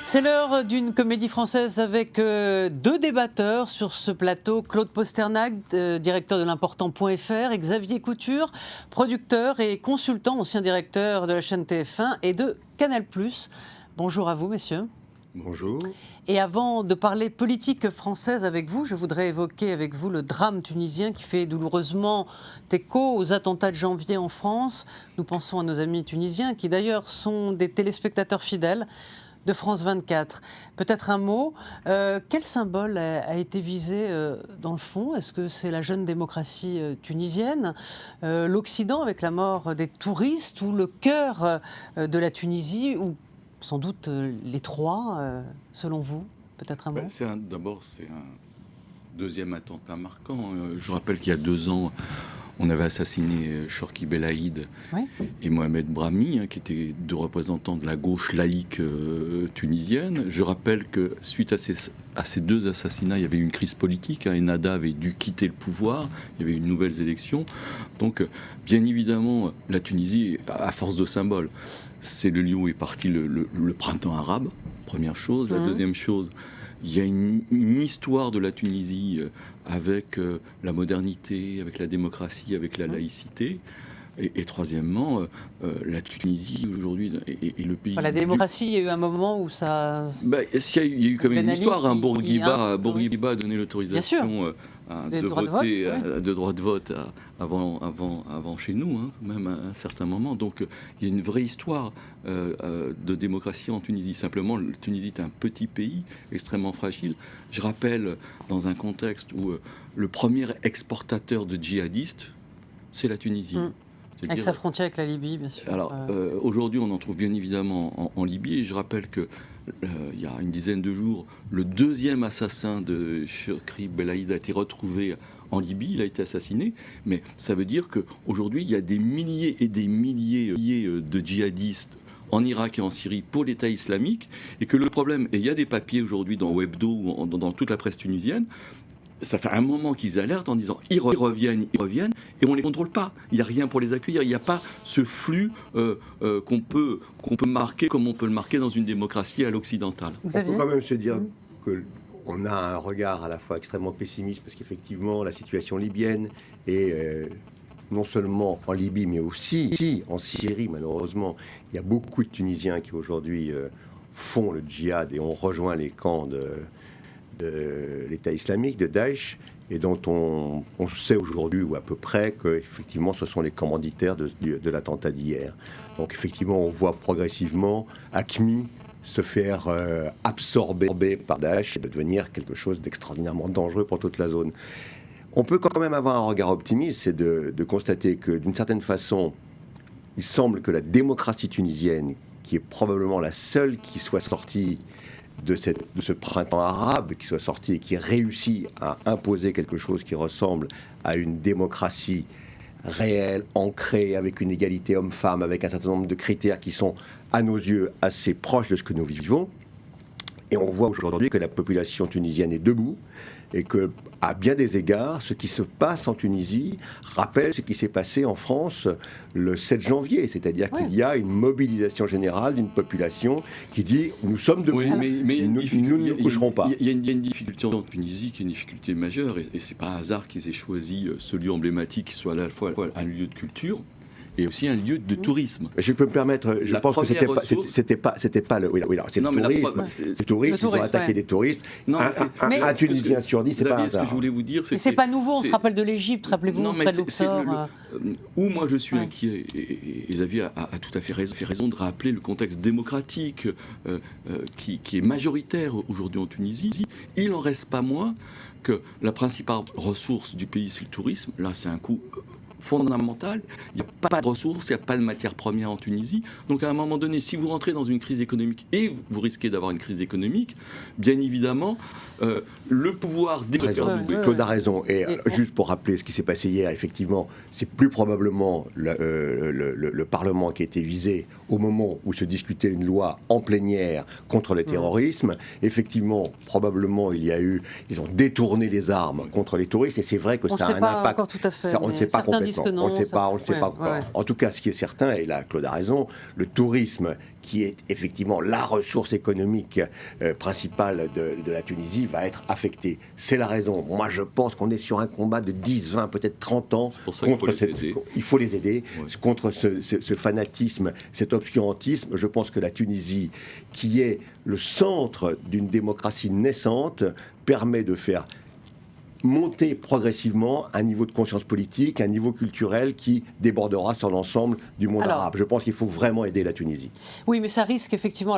C'est l'heure d'une comédie française avec deux débatteurs sur ce plateau. Claude Posternac, directeur de l'Important.fr, et Xavier Couture, producteur et consultant, ancien directeur de la chaîne TF1 et de Canal+. Bonjour à vous, messieurs. Bonjour. Et avant de parler politique française avec vous, je voudrais évoquer avec vous le drame tunisien qui fait douloureusement écho aux attentats de janvier en France. Nous pensons à nos amis tunisiens qui d'ailleurs sont des téléspectateurs fidèles de France 24. Peut-être un mot. Quel symbole a été visé dans le fond? Est-ce que c'est la jeune démocratie tunisienne, l'Occident avec la mort des touristes, ou le cœur de la Tunisie, ou sans doute les trois, selon vous? Peut-être un mot. D'abord, c'est un deuxième attentat marquant. Je rappelle qu'il y a 2 ans, on avait assassiné Chorki Belaïd et Mohamed Brahmi, qui étaient 2 représentants de la gauche laïque tunisienne. Je rappelle que suite à ces 2 assassinats, il y avait eu une crise politique. Ennahda avait dû quitter le pouvoir. Il y avait eu de nouvelles élections. Donc, bien évidemment, la Tunisie, à force de symboles, c'est le lieu où est parti le printemps arabe, première chose. La deuxième chose, il y a une histoire de la Tunisie avec la modernité, avec la démocratie, avec la laïcité. Et troisièmement, la Tunisie aujourd'hui est le pays... La démocratie, il y a eu un moment où ça... il y a eu quand même une histoire. Bourguiba a donné l'autorisation de droit de vote avant chez nous, même à un certain moment. Donc il y a une vraie histoire de démocratie en Tunisie. Simplement, la Tunisie est un petit pays extrêmement fragile. Je rappelle, dans un contexte où le premier exportateur de djihadistes, c'est la Tunisie. Avec sa frontière avec la Libye, bien sûr. Alors, aujourd'hui, on en trouve bien évidemment en Libye. Et je rappelle que il y a une dizaine de jours, le 2e assassin de Chorki Belaïd a été retrouvé en Libye. Il a été assassiné. Mais ça veut dire qu'aujourd'hui, il y a des milliers et des milliers de djihadistes en Irak et en Syrie pour l'État islamique. Et que le problème, et il y a des papiers aujourd'hui dans Webdo ou dans toute la presse tunisienne, ça fait un moment qu'ils alertent en disant ils reviennent, et on ne les contrôle pas. Il n'y a rien pour les accueillir. Il n'y a pas ce flux qu'on peut marquer comme on peut le marquer dans une démocratie à l'occidentale. On peut quand même se dire qu'on a un regard à la fois extrêmement pessimiste, parce qu'effectivement, la situation libyenne est non seulement en Libye, mais aussi en Syrie, malheureusement. Il y a beaucoup de Tunisiens qui aujourd'hui font le djihad et ont rejoint les camps de l'État islamique, de Daesh, et dont on sait aujourd'hui, ou à peu près, qu'effectivement, ce sont les commanditaires de l'attentat d'hier. Donc, effectivement, on voit progressivement AQMI se faire absorber par Daesh et de devenir quelque chose d'extraordinairement dangereux pour toute la zone. On peut quand même avoir un regard optimiste, c'est de constater que, d'une certaine façon, il semble que la démocratie tunisienne, qui est probablement la seule qui soit sortie de ce printemps arabe, qui soit sorti et qui réussit à imposer quelque chose qui ressemble à une démocratie réelle, ancrée, avec une égalité homme-femme, avec un certain nombre de critères qui sont, à nos yeux, assez proches de ce que nous vivons. Et on voit aujourd'hui que la population tunisienne est debout, et que, à bien des égards, ce qui se passe en Tunisie rappelle ce qui s'est passé en France le 7 janvier. C'est-à-dire qu'il y a une mobilisation générale d'une population qui dit « nous sommes debout, mais nous ne coucherons pas ». Il y a une difficulté en Tunisie qui est une difficulté majeure, et c'est pas un hasard qu'ils aient choisi ce lieu emblématique qui soit à la fois un lieu de culture et aussi un lieu de tourisme. Je peux me permettre, je pense que c'était pas le... Oui, c'est le tourisme. C'est le tourisme, ils ont attaqué les touristes. Un Tunisien sur 10, c'est pas un hasard. Ce que je voulais vous dire, mais c'est pas nouveau, on se rappelle de l'Égypte, rappelez-vous, près de Luxor. Où moi je suis inquiet, et Xavier a tout à fait raison de rappeler le contexte démocratique qui est majoritaire aujourd'hui en Tunisie. Il n'en reste pas moins que la principale ressource du pays, c'est le tourisme. Là, c'est un coût fondamental. Il n'y a pas de ressources, il n'y a pas de matières premières en Tunisie. Donc à un moment donné, si vous rentrez dans une crise économique, et vous risquez d'avoir une crise économique, bien évidemment, le pouvoir... Claude a raison. Et juste pour rappeler ce qui s'est passé hier, effectivement, c'est plus probablement le Parlement qui a été visé au moment où se discutait une loi en plénière contre le terrorisme. Effectivement, probablement, ils ont détourné les armes contre les touristes, et c'est vrai que ça a un impact. On ne sait pas encore tout à fait. On ne sait pas complètement. disent que non. On ne sait pas encore. Ouais. En tout cas, ce qui est certain, et là Claude a raison, le tourisme, qui est effectivement la ressource économique principale de la Tunisie, va être affecté. C'est la raison. Moi, je pense qu'on est sur un combat de 10, 20, peut-être 30 ans contre il faut les aider contre ce fanatisme, cet obscurantisme. Je pense que la Tunisie, qui est le centre d'une démocratie naissante, permet de faire monter progressivement un niveau de conscience politique, un niveau culturel qui débordera sur l'ensemble du monde arabe. Je pense qu'il faut vraiment aider la Tunisie. Oui, mais ça risque effectivement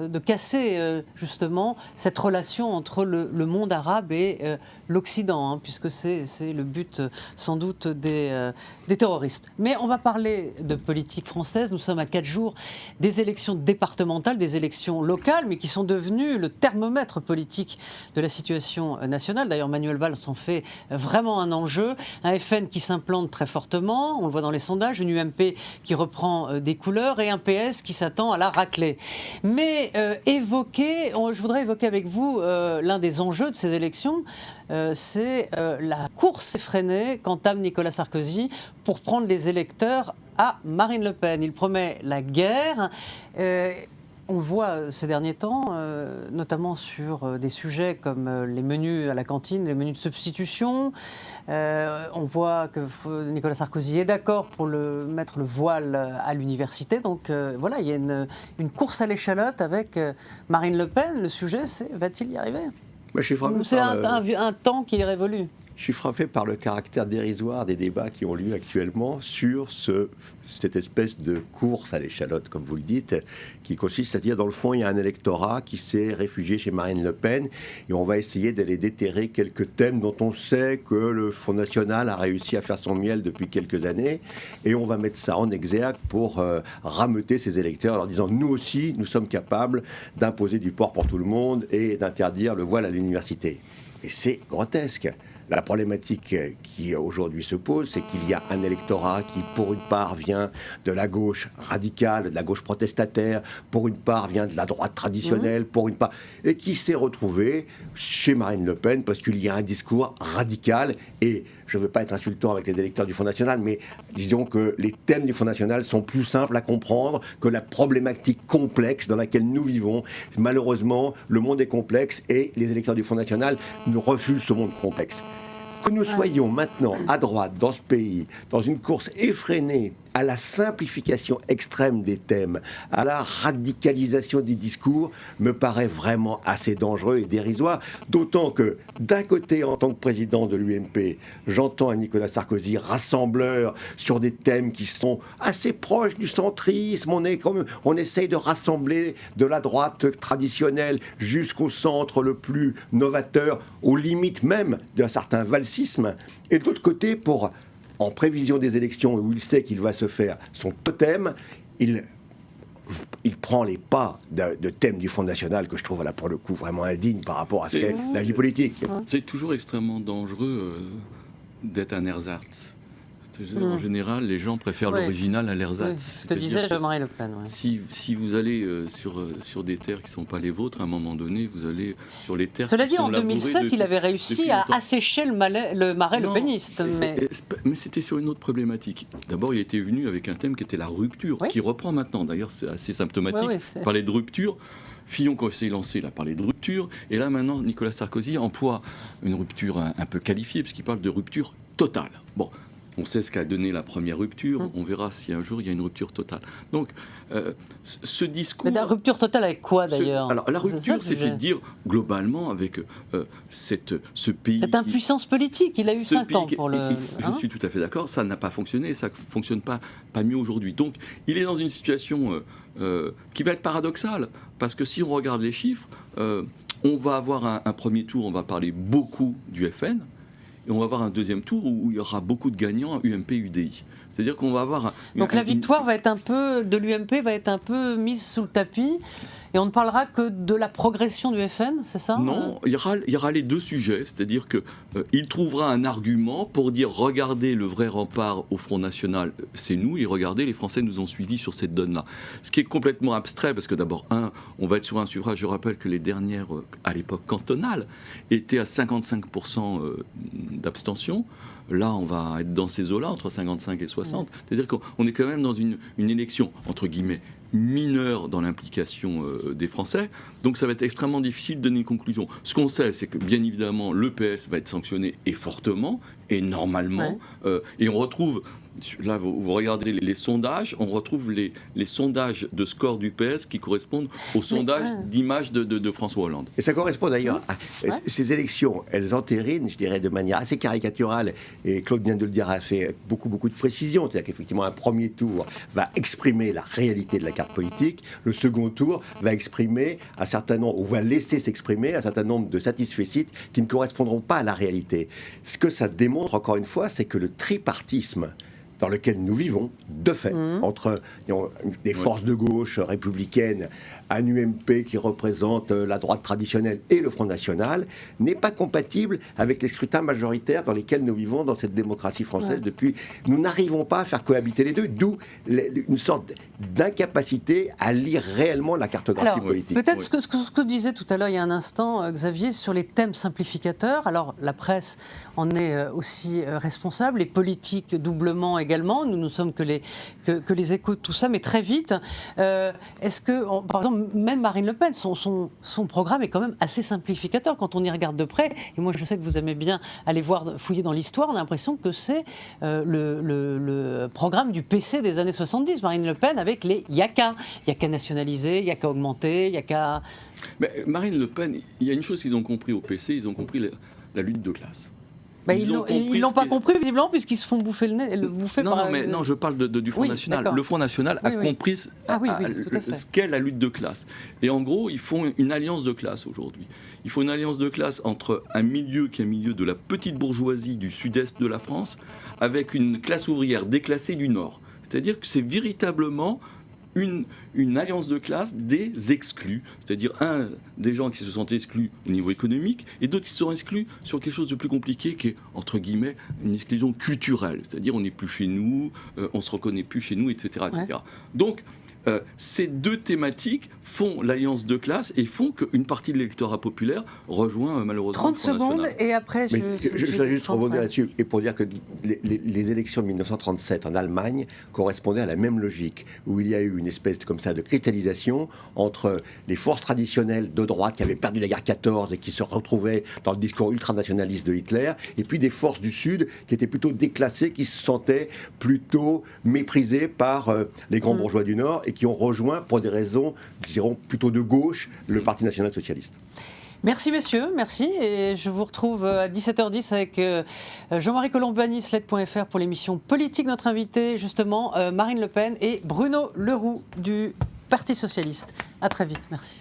de casser justement cette relation entre le monde arabe et l'Occident, puisque c'est le but sans doute des terroristes. Mais on va parler de politique française. Nous sommes à 4 jours des élections départementales, des élections locales, mais qui sont devenues le thermomètre politique de la situation nationale. D'ailleurs, Manuel Valls en fait vraiment un enjeu. Un FN qui s'implante très fortement, on le voit dans les sondages, une UMP qui reprend des couleurs et un PS qui s'attend à la raclée. Mais je voudrais évoquer avec vous l'un des enjeux de ces élections, c'est la course effrénée qu'entame Nicolas Sarkozy pour prendre les électeurs à Marine Le Pen. Il promet la guerre. On le voit ces derniers temps, notamment sur des sujets comme les menus à la cantine, les menus de substitution. On voit que Nicolas Sarkozy est d'accord pour mettre le voile à l'université. Donc voilà, il y a une course à l'échalote avec Marine Le Pen. Le sujet, c'est va-t-il y arriver ? C'est un temps qui est révolu. Je suis frappé par le caractère dérisoire des débats qui ont lieu actuellement sur cette espèce de course à l'échalote, comme vous le dites, qui consiste à dire, dans le fond, il y a un électorat qui s'est réfugié chez Marine Le Pen et on va essayer d'aller déterrer quelques thèmes dont on sait que le Front National a réussi à faire son miel depuis quelques années et on va mettre ça en exergue pour rameuter ces électeurs en leur disant, nous aussi, nous sommes capables d'imposer du port pour tout le monde et d'interdire le voile à l'université. Et c'est grotesque. La problématique qui aujourd'hui se pose, c'est qu'il y a un électorat qui, pour une part, vient de la gauche radicale, de la gauche protestataire, pour une part, vient de la droite traditionnelle, pour une part, et qui s'est retrouvé chez Marine Le Pen parce qu'il y a un discours radical. Et je ne veux pas être insultant avec les électeurs du Front National, mais disons que les thèmes du Front National sont plus simples à comprendre que la problématique complexe dans laquelle nous vivons. Malheureusement, le monde est complexe et les électeurs du Front National nous refusent ce monde complexe. Que nous soyons maintenant à droite dans ce pays, dans une course effrénée à la simplification extrême des thèmes, à la radicalisation des discours, me paraît vraiment assez dangereux et dérisoire. D'autant que, d'un côté, en tant que président de l'UMP, j'entends un Nicolas Sarkozy rassembleur sur des thèmes qui sont assez proches du centrisme. On essaye de rassembler de la droite traditionnelle jusqu'au centre le plus novateur, aux limites même d'un certain valsisme. Et d'autre côté, en prévision des élections où il sait qu'il va se faire son totem, il prend les pas de thèmes du Front National que je trouve là pour le coup vraiment indigne par rapport à ce qu'est la vie politique. C'est toujours extrêmement dangereux d'être un ersatz. En général, les gens préfèrent l'original à l'ersatz. C'est ce que disait Jean-Marie Le Pen. Si vous allez sur des terres qui ne sont pas les vôtres, à un moment donné, vous allez sur les terres Cela qui sont labourées. Cela dit, en 2007, il avait réussi à assécher le marais lepéniste. Mais c'était sur une autre problématique. D'abord, il était venu avec un thème qui était la rupture, qui reprend maintenant. D'ailleurs, c'est assez symptomatique. Parler de rupture. Fillon, quand il s'est lancé, il a parlé de rupture. Et là, maintenant, Nicolas Sarkozy emploie une rupture un peu qualifiée, puisqu'il parle de rupture totale. Bon. On sait ce qu'a donné la première rupture. On verra si un jour il y a une rupture totale. Donc, ce discours. Mais la rupture totale avec quoi d'ailleurs ? Alors, la rupture, c'était de dire globalement avec ce pays. Cette impuissance politique. Il a eu 5 ans pour le. Je suis tout à fait d'accord. Ça n'a pas fonctionné. Ça ne fonctionne pas mieux aujourd'hui. Donc, il est dans une situation qui va être paradoxale. Parce que si on regarde les chiffres, on va avoir un premier tour. On va parler beaucoup du FN. Et on va avoir un deuxième tour où il y aura beaucoup de gagnants UMP-UDI. C'est-à-dire qu'on va avoir... Donc la victoire va être de l'UMP va être un peu mise sous le tapis. Et on ne parlera que de la progression du FN, c'est ça? Non, il y aura les deux sujets, c'est-à-dire qu'il trouvera un argument pour dire regardez, le vrai rempart au Front National, c'est nous, et regardez, les Français nous ont suivis sur cette donne-là. Ce qui est complètement abstrait, parce que d'abord, on va être sur un suffrage, je rappelle que les dernières, à l'époque cantonales, étaient à 55% d'abstention. Là, on va être dans ces eaux-là, entre 55 et 60. C'est-à-dire qu'on est quand même dans une élection, entre guillemets, mineure dans l'implication des Français. Donc ça va être extrêmement difficile de donner une conclusion. Ce qu'on sait, c'est que bien évidemment, le PS va être sanctionné, et fortement, et normalement. Et on retrouve, là vous regardez les sondages, on retrouve les sondages de score du PS qui correspondent aux sondages d'image de François Hollande. Et ça correspond d'ailleurs à ces élections, elles entérinent, je dirais, de manière assez caricaturale, et Claude vient de le dire, a fait beaucoup de précision, c'est-à-dire qu'effectivement un premier tour va exprimer la réalité de la carte politique, le second tour va exprimer un certain nombre, ou va laisser s'exprimer un certain nombre de satisfecit qui ne correspondront pas à la réalité. Ce que ça démontre, encore une fois, c'est que le tripartisme dans lequel nous vivons, de fait, entre des forces de gauche républicaines, un UMP qui représente la droite traditionnelle et le Front National, n'est pas compatible avec les scrutins majoritaires dans lesquels nous vivons dans cette démocratie française depuis. Nous n'arrivons pas à faire cohabiter les deux, d'où une sorte d'incapacité à lire réellement la cartographie politique. Peut-être ce que disait tout à l'heure, il y a un instant, Xavier, sur les thèmes simplificateurs. Alors, la presse en est aussi responsable, les politiques doublement également. Nous ne sommes que les échos de tout ça, mais très vite. Est-ce que, par exemple, même Marine Le Pen, son programme est quand même assez simplificateur quand on y regarde de près. Et moi, je sais que vous aimez bien aller fouiller dans l'histoire. On a l'impression que c'est le programme du PC des années 70. Marine Le Pen avec les yaka. Yaka nationalisé, yaka augmenté, yaka... Mais Marine Le Pen, il y a une chose qu'ils ont compris au PC, ils ont compris la lutte de classe. Ils l'ont pas compris visiblement puisqu'ils se font bouffer le nez. Non, je parle du Front National. D'accord. Le Front National a compris ce qu'est la lutte de classe. Et en gros, ils font une alliance de classe aujourd'hui. Ils font une alliance de classe entre un milieu qui est un milieu de la petite bourgeoisie du sud-est de la France avec une classe ouvrière déclassée du nord. C'est-à-dire que c'est véritablement une alliance de classe des exclus, c'est-à-dire des gens qui se sont exclus au niveau économique et d'autres qui se sont exclus sur quelque chose de plus compliqué qui est, entre guillemets, une exclusion culturelle, c'est-à-dire on n'est plus chez nous, on se reconnaît plus chez nous, etc. etc. Donc, ces deux thématiques font l'alliance de classe et font qu'une partie de l'électorat populaire rejoint malheureusement 30 secondes et après je vais juste rebondir là-dessus et pour dire que les élections de 1937 en Allemagne correspondaient à la même logique où il y a eu une espèce de cristallisation entre les forces traditionnelles de droite qui avaient perdu la guerre 14 et qui se retrouvaient dans le discours ultranationaliste de Hitler et puis des forces du Sud qui étaient plutôt déclassées, qui se sentaient plutôt méprisées par les grands bourgeois du Nord et qui ont rejoint, pour des raisons, dirons, plutôt de gauche, le Parti national-socialiste. Merci messieurs, merci. Et je vous retrouve à 17h10 avec Jean-Marie Colombani, Slate.fr pour l'émission politique. Notre invité, justement, Marine Le Pen et Bruno Le Roux du Parti socialiste. À très vite, merci.